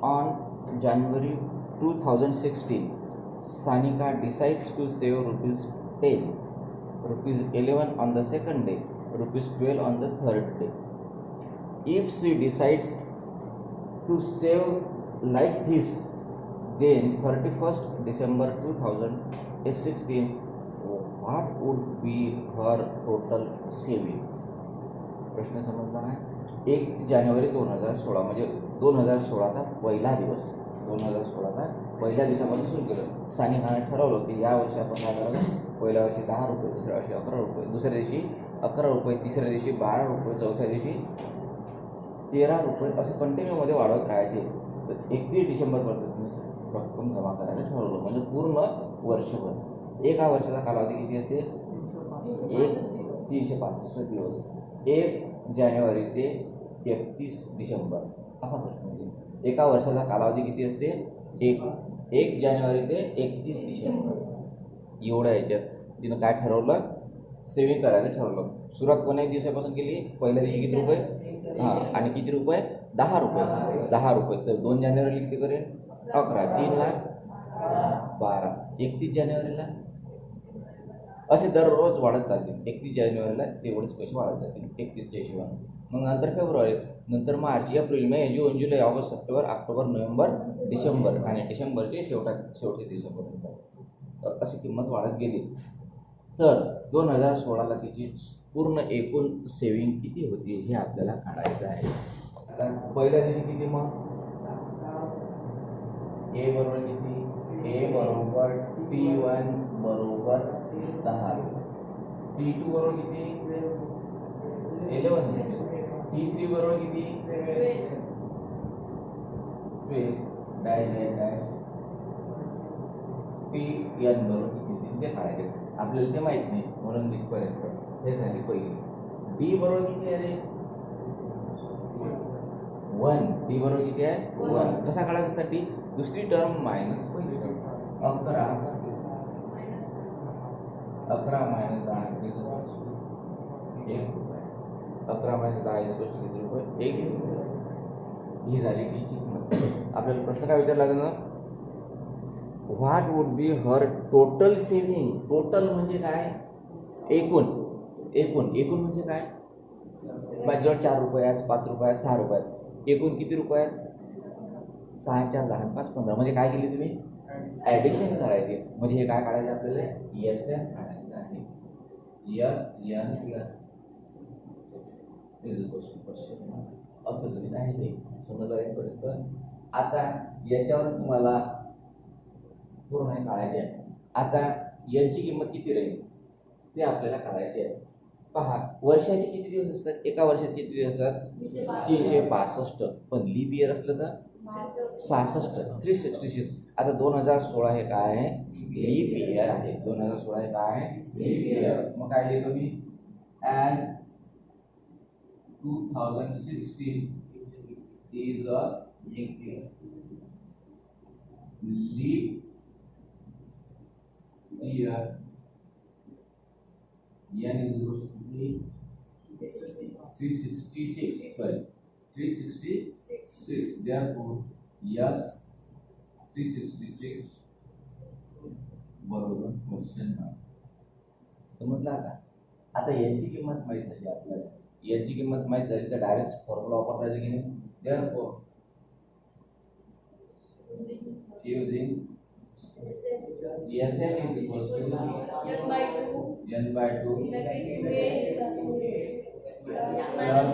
On January 2016, Sanika decides to save rupees 10, rupees 11 on the second day, rupees 12 on the third day. If she decides to save like this, then 31st December 2016, what would be her total saving? प्रश्न समजला आहे. 1 जानेवारी 2016 म्हणजे 2016चा पहिला दिवस, 2016चा पहिल्या दिवसापासून सुरू केलं. सानिकाने ठरवलं की या वर्षी आपण काय करायचं, पहिल्या वर्षी 10 रुपये, दुसऱ्या वर्षी 11 रुपये, दुसऱ्या दिवशी 11 रुपये, तिसऱ्या दिवशी 12 रुपये, चौथ्या दिवशी 13 रुपये असे कंटिन्यूमध्ये वाढवत राहायचे. तर 31 डिसेंबरपर्यंत तुम्ही रक्कम जमा करायला ठरवलं, म्हणजे पूर्ण वर्षभर. एका वर्षाचा कालावधी किती असते? 365 दिवस. 1 जानेवारी ते 31 डिसेंबर असा प्रश्न येईल. एका वर्षाचा कालावधी किती असते? 1 जानेवारी ते 31 डिसेंबर. एवढ्या याच्यात तिनं काय ठरवलं? सेव्हिंग करायला ठरवलं. सुरुवात कोणत्या दिवसापासून केली? पहिल्या दिवशी किती रुपये? आणि किती रुपये? 10 रुपये. 10 रुपये. तर 2 जानेवारीला किती करेल? 11. 3 ला 12. 31 जानेवारीला असे दररोज वाढत जातील. 31 जानेवारीला तेवढेच पैसे वाढत जातील 31च्या हिशोबाने. मग नंतर फेब्रुवारी, नंतर मार्च, एप्रिल, मे, जून, जुलै, ऑगस्ट, सप्टेंबर, ऑक्टोबर, नोव्हेंबर, डिसेंबर आणि डिसेंबरचे शेवटच्या दिवसापर्यंत अशी किंमत वाढत गेली. तर 2016ला तिची पूर्ण एकूण सेव्हिंग किती होती हे आपल्याला काढायचं आहे. आता पहिल्या दिवशी किती? मग ए बरोबर किती? ए बरोबर T1 बरोबर 10, T2 बरोबर किती? 11, T3 बरोबर किती? 12 डॅश डॅश, Tn बरोबर किती ते काढायचे. आपल्याला ते माहित नाही म्हणून इथपर्यंत हे झाली पहिली. डी बरोबर किती आहे रे? 1. डी बरोबर किती आहे? 1. कसा काढायसाठी? दुसरी टर्म मायनस पहिली टर्म. 11 मायनस 10 1 रुपये. 11 मायनस 10 किती रुपये? 1 रुपये. ही झाली टीची किंमत. आपल्याला प्रश्न काय विचारला ना? What would be her total saving. Total म्हणजे काय? एकूण. एकूण म्हणजे काय? माझ्याजवळ 4 रुपये आहेत, 5 रुपये आहेत, 6 रुपये आहेत. एकूण किती रुपये आहेत? 6, 4, 10, 5, 15. म्हणजे काय केली तुम्ही? ॲडिशन करायची. म्हणजे हे काय काढायचे आपल्याला? SN काढायचं आहे. SN असं तुम्ही नाही ते समजलं येईपर्यंत. आता याच्यावर तुम्हाला पूर्ण काढायचे आहे. आता यांची किंमत किती राहील ते आपल्याला काढायचे आहे. पहा, वर्षाचे किती दिवस असतात? एका वर्षात किती दिवस असतात? 365. पण लीप इयर असलं तर 66, 366. आता 2016 हे काय आहे? लीप इयर आहे. 2016 हे काय आहे? Leap year. मग काय लिहितो मी? As 2016 is a leap year. Leap year n is equal to 366. Sorry, 366. Therefore, yes, 366 बरोबर क्वेश्चन मार्क. समजला का? आता यांची किंमत माहित झाली आपल्याला. यांची किंमत माहित झाली तर डायरेक्ट फॉर्म्युला वापरता येईल की नाही? Therefore, using Sn is equal to n by 2 plus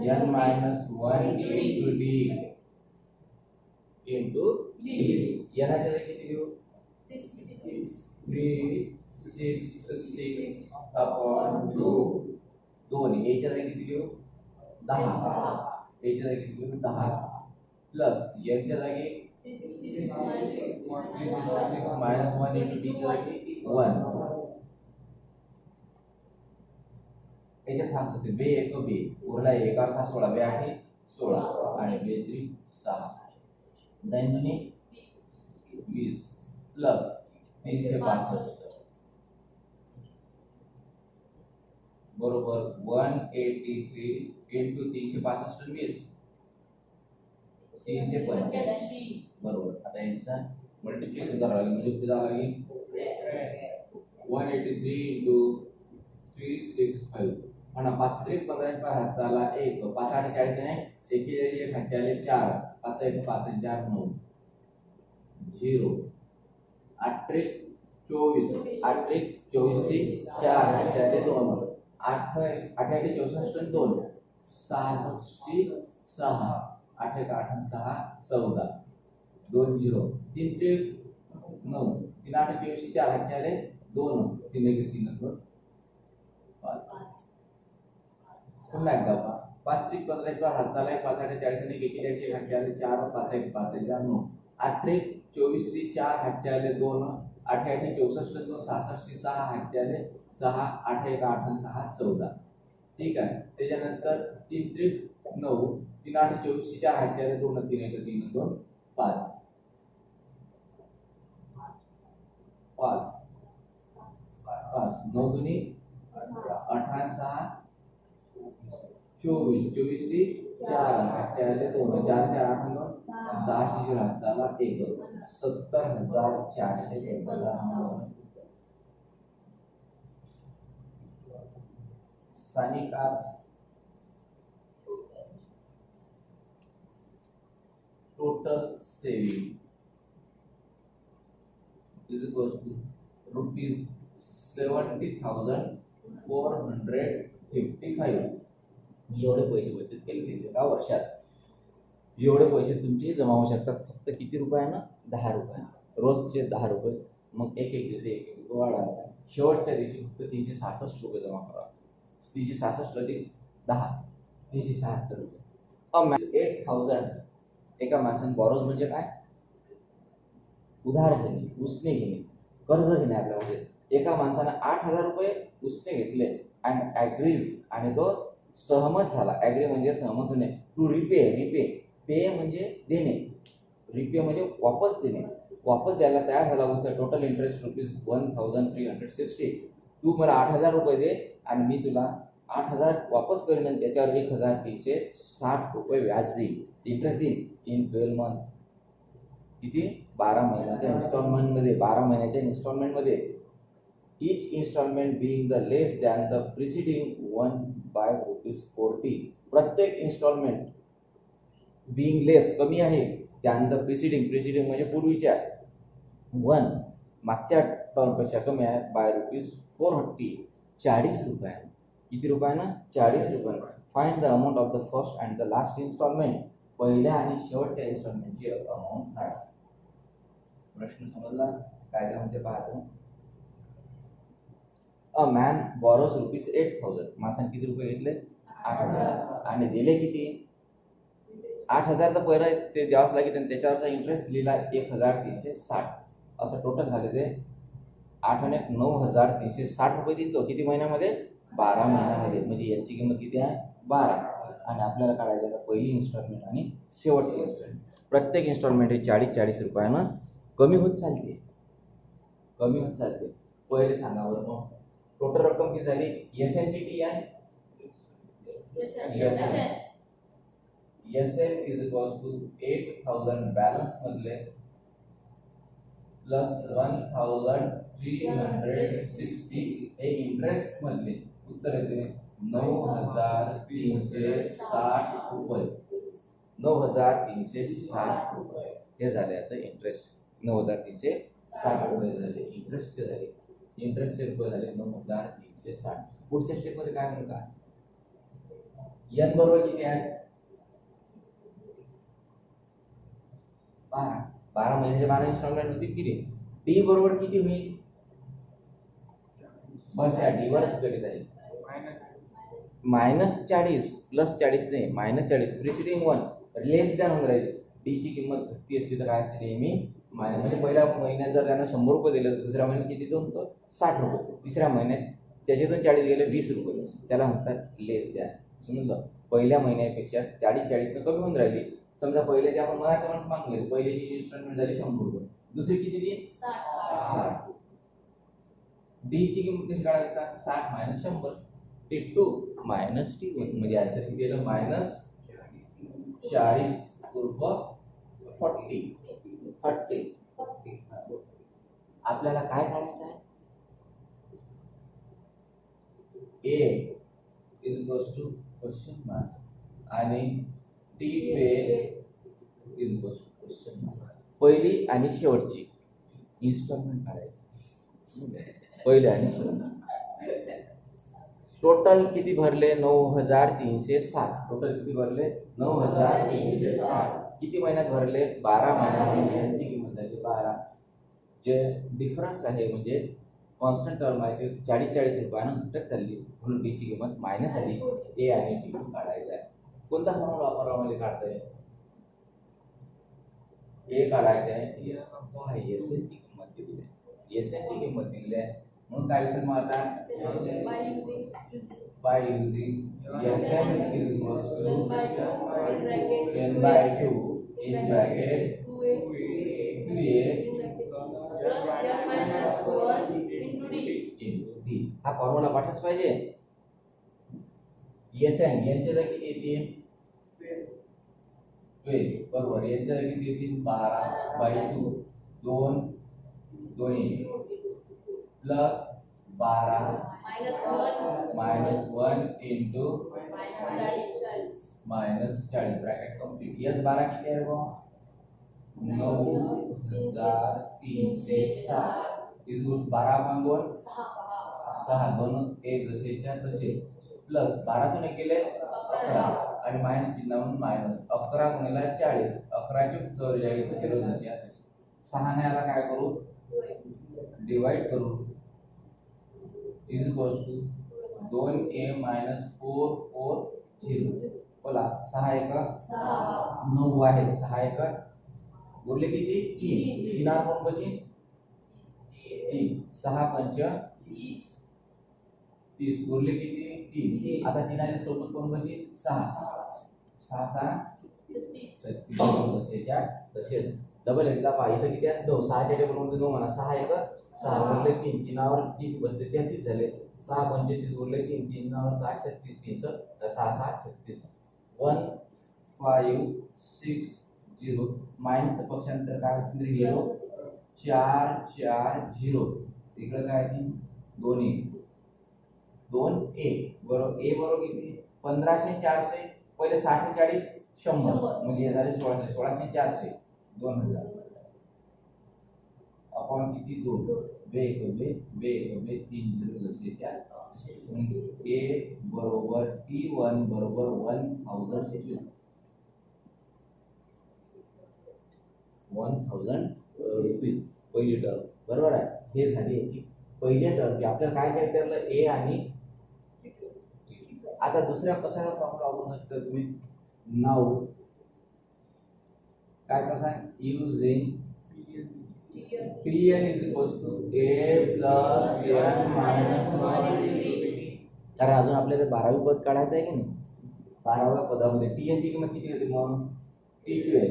n minus 1 into d into d. याच्या जागी किती घेऊ? 366 upon 2. 2 याच्या जागी किती घेऊ? 10. याच्या जागी किती घेऊ? 10 प्लस याच्या जागी 366 minus 1 into d च्या जागी 1. याच्यात भाग होते. बे 1 बे उरला 1 और 6 16 बे 8 16 आणि बे 3 6 9 20 प्लस 365 बरोबर 183 into 365 20 385 बरोबर. आता यांचा मल्टिप्लिकेशन करावं लागेल म्हणजे किती जावं लागेल 183 into 365 म्हणा 5 3 15 हाताला 1 5 8 40 नाही 1 हाताला 4 5 1 5 4 9 0 8 24 8 24 4 हाताला 2 8 8 64 2 66 6 8 1 8 6 14 2 0 3 3 9 3 8 24 4 हाताला 2 3 1 3 2 5 पुन्हा एकदा 5 3 15 हाताला 5 8 40 आणि 41 हाताला 4 5 1 5 4 9 8 24 4 हाताला 2 8 8 64 2 66 6 हाताला 6 8 1 8 6 14 ठीक आहे. त्याच्यानंतर 3 3 9 3 8 24 4 हाताला 2 3 1 3 2 5 5 5 9 2 18 6 24 24 4 हाताला 2 4 4 8 9 10 0 हाताला 1 70,415 सानिका's total saving is equal to rupees 70,455. एवढे पैसे बचत केले एका वर्षात. एवढे पैसे तुमचे जमा होऊ शकतात फक्त किती रुपयानं 10 रुपये रोजचे 10 रुपये. मग एक दिवशी 1 रुपये वाढवा. शेवटच्या दिवशी फक्त 366 रुपये जमा करा. 366 अधिक 10 376 रुपये. 8,000 एका माणसाने बॉरोज म्हणजे काय उधार घेणे उसने घेणे कर्ज घेणे. आपल्यामध्ये एका माणसाने 8,000 रुपये उसने घेतले अँड ॲग्रीज आणि तो सहमत झाला. ॲग्री म्हणजे सहमत होणे. टू रिपे पे म्हणजे देणे रिपे म्हणजे वापस देणे. वापस द्यायला तयार झाला होता. Total interest rupees 1,360. तू मला 8,000 रुपये दे आणि मी तुला 8,000 वापस करीन आणि त्याच्यावर 1,360 रुपये व्याज देईल इंटरेस्ट देईल इन 12 मंथ. किती 12 महिन्याच्या इन्स्टॉलमेंटमध्ये 12 महिन्याच्या इन्स्टॉलमेंटमध्ये each installment being the less than the preceding one by ₹40. प्रत्येक इन्स्टॉलमेंट being less कमी आहे than the preceding म्हणजे पूर्वीच्या 1 मागच्या टर्मपेक्षा कमी आहे बाय ₹440 40 रुपये. किती रुपयानं 40 रुपये. Find the amount of the first and the last instalment. पहिल्या आणि शेवटच्या इन्स्टॉलमेंटची अमाउंट काढा. प्रश्न समजला काय काय म्हणते पाहतो. A man borrows ₹8,000. माणसाने किती रुपये घेतले 8,000 आणि दिले किती 8,000 तर पहिलं ते द्यावंच लागेल आणि त्याच्यावरचा इंटरेस्ट लिहिला 1,360. असं टोटल झाले ते 8 आणि 9,360 रुपये दिले. तो किती महिन्यामध्ये 12 महिन्यामध्ये. म्हणजे यांची किंमत किती आहे 12. आणि आपल्याला काढायचं पहिली इन्स्टॉलमेंट आणि शेवटची इन्स्टॉलमेंट. प्रत्येक इन्स्टॉलमेंट हे 40 रुपयानं कमी होत चालते पहिले सांगा बरं मग टोटल रक्कम किती झाली SNPT आहे SN is equals to 8,000 balance मधले प्लस 1,360 हे इंटरेस्ट मधले उत्तर येते 9,360 रुपये. 9,360 रुपये हे झाले असं इंटरेस्ट. 9,360 रुपये झाले इंटरेस्टचे झाले. इंटरेस्टचे रुपये झाले 9,360. पुढच्या स्टेप मध्ये काय म्हणता n बरोबर किती आहे 12. 12 महिन्याचे 12 इन्स्टॉलमेंट होतील किती. डी बरोबर किती होईल बस या डी वरच गणित आहे. -40 प्लस 40 नाही -40 प्रिसिडिंग 1 लेस दॅन होऊन राहील. डी ची किंमत घटती असली तर काय असते नेहमी म्हणजे पहिल्या महिन्यात जर त्यांना 100 रुपये दिले तर दुसऱ्या महिन्यात किती दोन 60 रुपये. तिसऱ्या महिन्यात त्याच्यातून 40 गेले 20 रुपये त्याला म्हणतात लेस दॅन. समजलं पहिल्या महिन्यापेक्षा 40 कमी होऊन राहिली. समजा पहिले जे आपण मनात मागून घेतो पहिली इन्स्टॉलमेंट झाली 100 रुपये दुसरी किती देईल 60. डी ची किंमत कशी काढायची 60 - 100 T2 - T1 म्हणजे आन्सर किती येईल -40 उर्फ 40 आपल्याला काय काढायचं आहे? A is equals to question mark आणि टी पे is equals to question mark. पहिली आणि शेवटची इन्स्टॉलमेंट काढायची. पहिले आणि शेवटची. टोटल किती भरले? 9360. टोटल किती भरले? 9360. किती महिन्यात भरले? 12 महिन्यात. यांची किंमत झाली 12. जे डिफरन्स आहे म्हणजे कॉन्स्टंट टर्म आहे ते 40 रुपयानं घटक चालली, म्हणून डी ची किंमत मायनस आली. ए आणि डी काढायचा आहे. कोणता फॉर्म्युला वापरावा काढताय? ए काढायचा आहे. एस एन ची किंमत दिली आहे. एस एन ची किंमत दिली आहे म्हणून काय विचार मग आता by using Sn is equals to n by 2 in bracket 2a plus n minus 1 into d. हा फॉर्म्युला पाठच पाहिजे. Sn यांच्या जागी किती येते? 12 बरोबर. यांच्या जागी किती येते? 12 by 2 2 plus 12 minus 1 into minus 40 bracket complete. Yes 12 किती आहे बघा? 9360 इज 12/2 6 दोन एक जसेच्या तसे प्लस 12 तून केले 11 आणि मायनस चिन्ह म्हणून मायनस 11 गुणिले 40 11 चे 44 केलं जसे 6 ने याला काय करू? डिवाइड करू. Is equal to 2a minus 440. बोला 6 1 9 आहे. 6 1 बोलले किती? 3. 3 कोण कशी? 3. 6 5 30 बोलले किती? 3. आता 3 आले सोबत कोण कशी? 6 6 6 36 तसेच्या तसेच डबल एकदा पहा. इथं किती आहे? 2. 6 च्या टेबल मध्ये 2 म्हणा. 6 1 6 बोलले 3. 3 वर 3 बसले 33 झाले. 6 35 बोलले 3. 3 वर 7 36 3 6 6 36 1 5 6 0 मायनस पक्षांतर काय होईल? 0 4 4 0 इकडे काय आहे? 2 1 2 1 बरोबर. ए बरोबर किती? 1500 400 पहिले 60 ने 40 100 म्हणजे हे झाले 1600 1600 400 2000 अपॉन किती? 2 बे 3 0 जसे त्या ए बरोबर T1 बरोबर 1000 रुपये पहिली टर्म. बरोबर आहे. हे झाली याची पहिली टर्म. की आपल्याला काय काय विचारलं? ए आणि आता दुसऱ्या कसा फॉर्म्युला वापरू शकता तुम्ही? नाउ काय कसा? Using Pn is equals to a plus n minus 1. कारण अजून आपल्याला 12वी पद काढायचं आहे की नाही? 12व्या पदामध्ये Tn ची किंमत किती होती मग? T12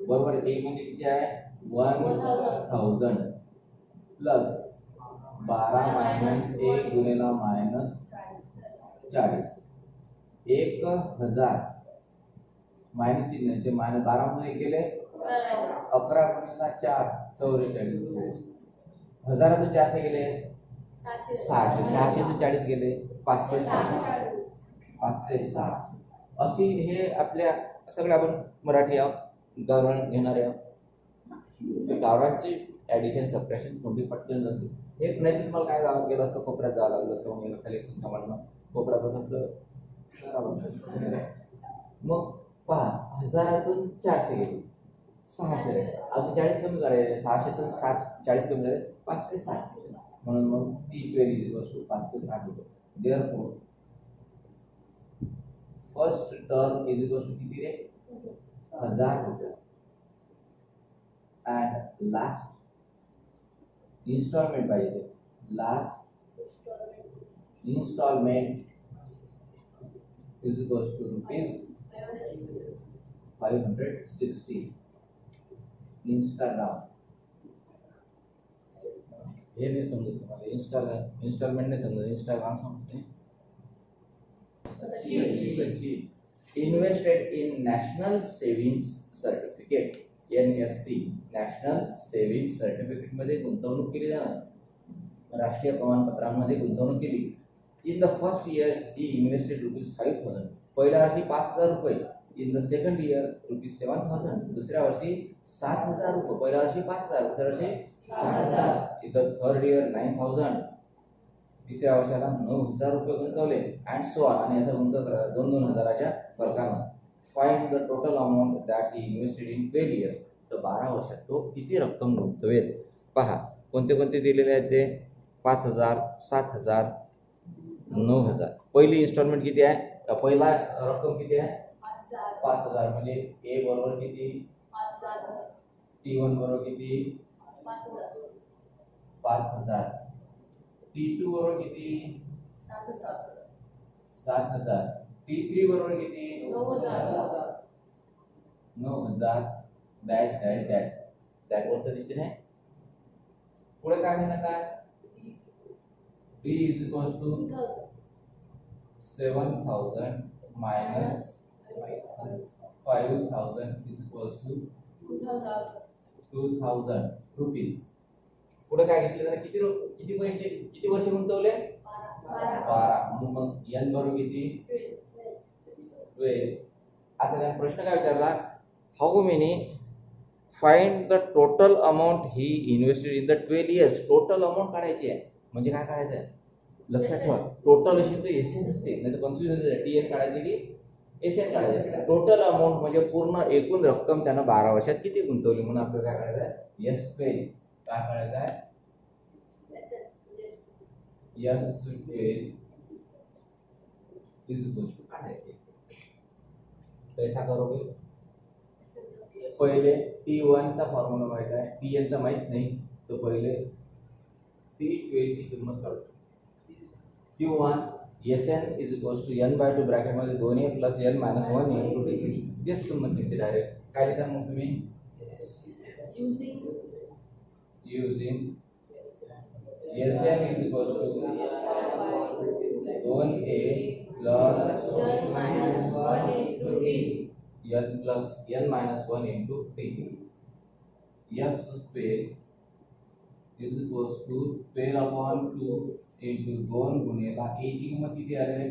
बरोबर. a म्हणजे किती आहे? 1000 प्लस 12 मायनस 1 गुणिले मायनस 40 1000 मायनस चिन्ह ते मायनस 12 मध्ये केले 11 गुणिले 4 44 हजारातून 400 गेले 600 600 तून 40 गेले 560 अशी हे आपल्या सगळं आपण मराठी गावरान घेणार आहे. गावरानची ऍडिशन सबट्रॅक्शन कोणती पटकन जाते. एक नाही तुम्हाला काय जावं गेलं असतं कोपऱ्यात जावं लागलं असतं. मग खाली संख्या कोपऱ्यात असं असतं. मग पहा हजारातून 400 गेले 600 अजून 40 कमी करायचे. 600 तून 40 कमी झाले 560 म्हणून मग T12 560 होतो. Therefore first term is equal to किती रे? 1000 होतो. अँड लास्ट इन्स्टॉलमेंट पाहिजे. Last instalment is equal to rupees 560. Instagram हे नाही समजत तुम्हाला. इंस्टॉलमेंट नाही समजत. इंस्टाग्राम समजते. Invested in National Savings Certificate. Certificate NSC national saving certificate मध्ये गुंतवणूक केली जाणार राष्ट्रीय प्रमाणपत्रांमध्ये गुंतवणूक केली. In the first year he invested ₹5,000 पहिल्या वर्षी ₹5,000 इन द सेकंड इयर ₹7,000 दुसऱ्या वर्षी ₹7,000 पहिल्या वर्षी ₹5,000 दुसऱ्या वर्षी ₹7,000 इन द थर्ड इयर ₹9,000 तिसऱ्या वर्षाला ₹9,000 गुंतवले अँड सो ऑन आणि असं गुंतवत दोन हजाराच्या फरकानं. Find the total amount that he invested in 12 years तर 12 वर्षात तो किती रक्कम गुंतवेल. पहा कोणते कोणते दिलेले आहेत ते 5,000 7,000 9,000. पहिली इन्स्टॉलमेंट किती आहे पहिला रक्कम किती आहे 5,000 म्हणजे ए बरोबर किती T1 बरोबर किती 5,000 T2 बरोबर किती 7,000 T3 बरोबर किती 9,000 डॅश डॅश डॅश डॅश वरचं दिसते नाही. पुढे काय म्हणत आहे D is equals to 7,000 minus 5,000 is equals to 2,000 rupees. पुढे काय घेतले जरा किती पैसे किती वर्ष गुंतवले 12 मग n बरोबर किती 12. आता त्याने प्रश्न काय विचारला how many find the total amount he invested in the 12 years. Total amount काढायची आहे म्हणजे काय काढायचं आहे लक्षात ठेवा टोटल असेल तर एसएन असते नाही तर कन्फ्युजन होते टीएन काढायची की एसएन काढायची. टोटल अमाऊंट म्हणजे पूर्ण एकूण रक्कम त्यानं 12 वर्षात किती गुंतवली म्हणून आपल्याला काय काढायचं आहे एस पेन काय काढायचं आहे S pen is equal to काढायचे. कैसा करोगे पहिले T1 चा फॉर्म्युला माहित आहे Tn चा माहित नाही तो पहिले T12 ची किंमत काढतो. Q1 Sn is equals to n/2 bracket मध्ये 2a plus n minus 1 into d. तेच किंमत निघते डायरेक्ट काय लिहिता मग तुम्ही using Sn is equals to 2a plus n minus 1 into d n plus n minus 1 into d. S paid is equals to 12/2 into 2 गुणिले a ची किंमत किती आहे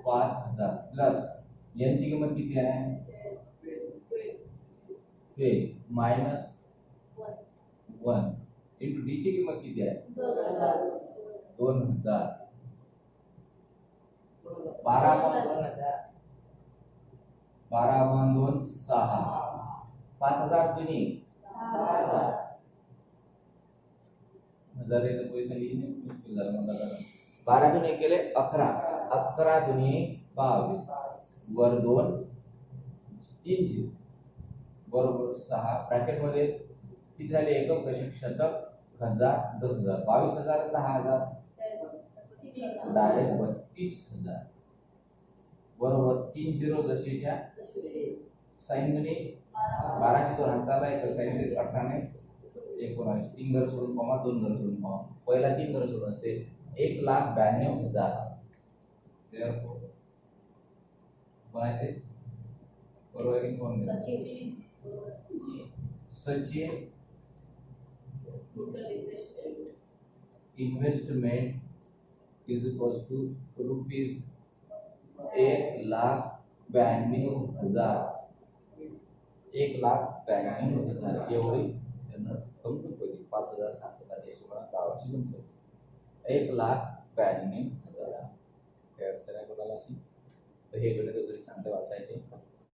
5,000 प्लस n ची किंमत किती आहे 12 मायनस 1 into d ची किंमत किती आहे 2,000 12/2 6 5,000 दुनी 1000 येते पैसे लिहिणे मुश्किल झालं मला 12 दुनी गेले 11 11 दुनी 22 वर 2 3 0 बरोबर 6 ब्रॅकेट मध्ये किती झाले एकक दशक शतक हजार 10,000 22,000 10,000 डायरेक्ट 32,000 बरोबर 3 0 जशीच्या साइन मध्ये 12 2 हाताला एक साइन 18 ने 19 3 घर सोडून कॉमा 2 घर सोडून कॉमा पहिला 3 घर सोडून असते 1,92,000 देयरफॉर बनायते बरोबर आहे कोण Sachin total investment is equals to rupees 1,92,000 1,92,000 एवढी त्यांना कमी पडली 5,000 7,000 याची मला गावाची गंमत 1,92,000 काय अडचण आहे कोणाला अशी तर हे गणित वगैरे चांगले वाचायचे